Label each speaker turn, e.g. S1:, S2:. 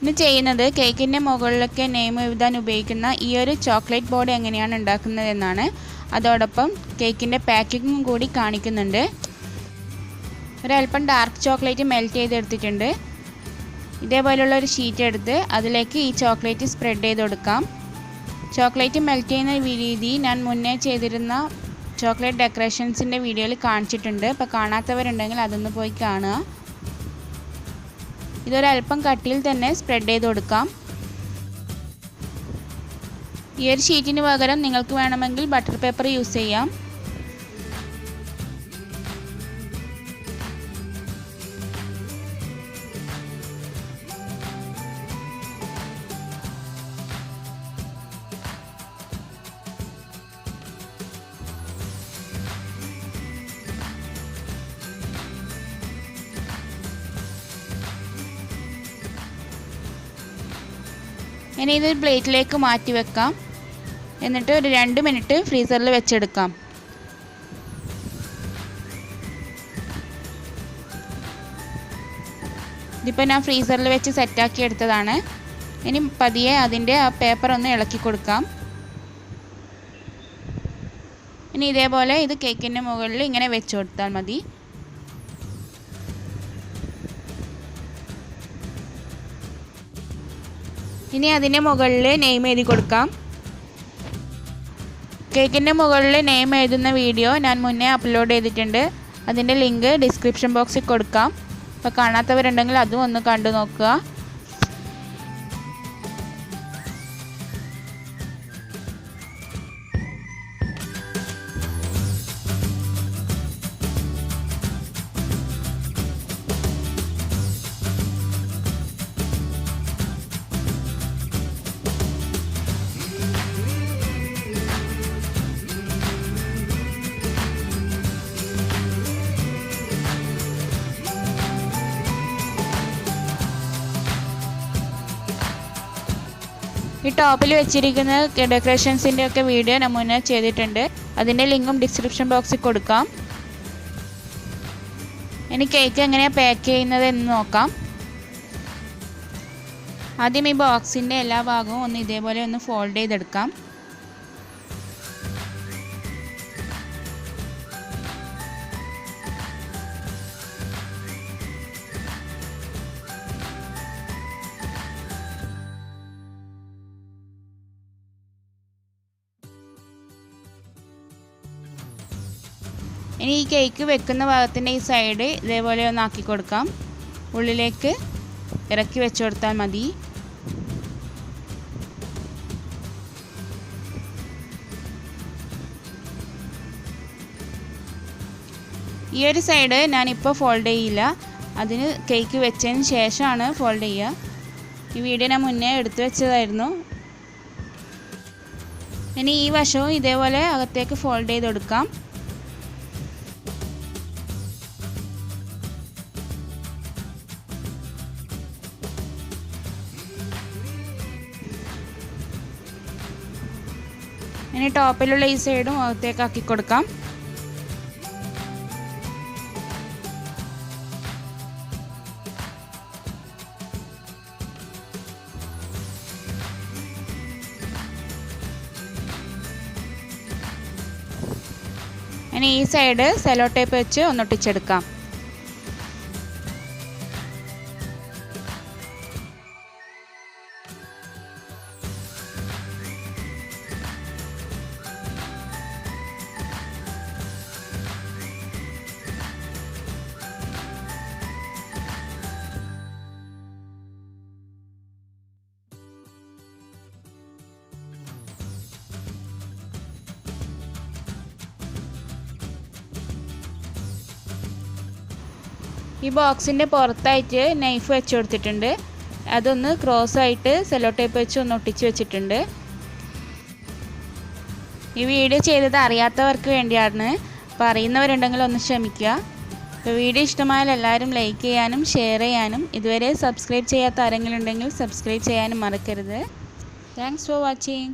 S1: ഇന്ന് ചെയ്യുന്നത് കേക്കിൻ്റെ മുകളിലൊക്കെ നെയിം എഴുതാൻ ഉപയോഗിക്കുന്ന ഈ ഒരു ചോക്ലേറ്റ് ബോർഡ് എങ്ങനെയാണ് ഉണ്ടാക്കുന്നതെന്നാണ്. അതോടൊപ്പം കേക്കിൻ്റെ പാക്കിങ്ങും കൂടി കാണിക്കുന്നുണ്ട്. ഒരല്പം ഡാർക്ക് ചോക്ലേറ്റ് മെൽറ്റ് ചെയ്തെടുത്തിട്ടുണ്ട്. ഇതേപോലെയുള്ള ഒരു ഷീറ്റ് എടുത്ത് അതിലേക്ക് ഈ ചോക്ലേറ്റ് സ്പ്രെഡ് ചെയ്ത് കൊടുക്കാം. ചോക്ലേറ്റ് മെൽറ്റ് ചെയ്യുന്ന രീതി ഞാൻ മുന്നേ ചെയ്തിരുന്ന ചോക്ലേറ്റ് ഡെക്കറേഷൻസിൻ്റെ വീഡിയോയിൽ കാണിച്ചിട്ടുണ്ട്. അപ്പോൾ കാണാത്തവരുണ്ടെങ്കിൽ അതൊന്ന് പോയി കാണുക. ഇതൊരല്പം കട്ടിയിൽ തന്നെ സ്പ്രെഡ് ചെയ്ത് കൊടുക്കാം. ഈ ഒരു ഷീറ്റിന് പകരം നിങ്ങൾക്ക് വേണമെങ്കിൽ ബട്ടർ പേപ്പർ യൂസ് ചെയ്യാം. ഇനി ഇത് പ്ലേറ്റിലേക്ക് മാറ്റി വെക്കാം. എന്നിട്ട് ഒരു 2 മിനിറ്റ് ഫ്രീസറിൽ വെച്ചെടുക്കാം. ഇതിപ്പോൾ ഞാൻ ഫ്രീസറിൽ വെച്ച് സെറ്റാക്കി എടുത്തതാണ്. ഇനി പതിയെ അതിൻ്റെ ആ പേപ്പർ ഒന്ന് ഇളക്കി കൊടുക്കാം. ഇനി ഇതേപോലെ ഇത് കേക്കിൻ്റെ മുകളിൽ ഇങ്ങനെ വെച്ച് കൊടുത്താൽ മതി. ഇനി അതിൻ്റെ മുകളിൽ നെയിം എഴുതി കൊടുക്കാം. കേക്കിൻ്റെ മുകളിൽ നെയിം എഴുതുന്ന വീഡിയോ ഞാൻ മുന്നേ അപ്ലോഡ് ചെയ്തിട്ടുണ്ട്. അതിൻ്റെ ലിങ്ക് ഡിസ്ക്രിപ്ഷൻ ബോക്സിൽ കൊടുക്കാം. അപ്പോൾ കാണാത്തവരുണ്ടെങ്കിൽ അതും ഒന്ന് കണ്ടു നോക്കുക. ഈ ടോപ്പിൽ വെച്ചിരിക്കുന്ന ഡെക്കറേഷൻസിൻ്റെ ഒക്കെ വീഡിയോ ഞാൻ മുന്നേ ചെയ്തിട്ടുണ്ട്. അതിൻ്റെ ലിങ്കും ഡിസ്ക്രിപ്ഷൻ ബോക്സിൽ കൊടുക്കാം. ഇനി കേക്ക് എങ്ങനെയാണ് പാക്ക് ചെയ്യുന്നത് എന്ന് നോക്കാം. ആദ്യം ഈ ബോക്സിൻ്റെ എല്ലാ ഭാഗവും ഒന്ന് ഇതേപോലെ ഒന്ന് ഫോൾഡ് ചെയ്തെടുക്കാം. ഇനി ഈ കേക്ക് വെക്കുന്ന ഭാഗത്തിൻ്റെ ഈ സൈഡ് ഇതേപോലെ ഒന്ന് ആക്കി കൊടുക്കാം. ഉള്ളിലേക്ക് ഇറക്കി വെച്ച് കൊടുത്താൽ മതി. ഈ ഒരു സൈഡ് ഞാനിപ്പോൾ ഫോൾഡ് ചെയ്യില്ല. അതിന് കേക്ക് വെച്ചതിന് ശേഷമാണ് ഫോൾഡ് ചെയ്യുക. ഈ വീഡിയോ ഞാൻ മുന്നേ എടുത്തു വെച്ചതായിരുന്നു. ഇനി ഈ വശവും ഇതേപോലെ അകത്തേക്ക് ഫോൾഡ് ചെയ്ത് കൊടുക്കാം. ഇനി ടോപ്പിലുള്ള ഈ സൈഡും അകത്തേക്ക് ആക്കി കൊടുക്കാം. ഇനി ഈ സൈഡ് സെലോ ടേപ്പ് വെച്ച് ഒന്നൊട്ടിച്ചെടുക്കാം. ഈ ബോക്സിൻ്റെ പുറത്തായിട്ട് നൈഫ് വെച്ച് കൊടുത്തിട്ടുണ്ട്. അതൊന്ന് ക്രോസ് ആയിട്ട് സെല്ലോ ടേപ്പ് വെച്ച് ഒന്ന് ഒട്ടിച്ച് വെച്ചിട്ടുണ്ട്. ഈ വീഡിയോ ചെയ്തത് അറിയാത്തവർക്ക് വേണ്ടിയാണ്. അപ്പോൾ അറിയുന്നവരുണ്ടെങ്കിൽ ഒന്ന് ക്ഷമിക്കുക. അപ്പോൾ വീഡിയോ ഇഷ്ടമായാൽ എല്ലാവരും ലൈക്ക് ചെയ്യാനും ഷെയർ ചെയ്യാനും ഇതുവരെ സബ്സ്ക്രൈബ് ചെയ്യാത്ത ആരെങ്കിലും ഉണ്ടെങ്കിൽ സബ്സ്ക്രൈബ് ചെയ്യാനും മറക്കരുത്. Thanks for watching.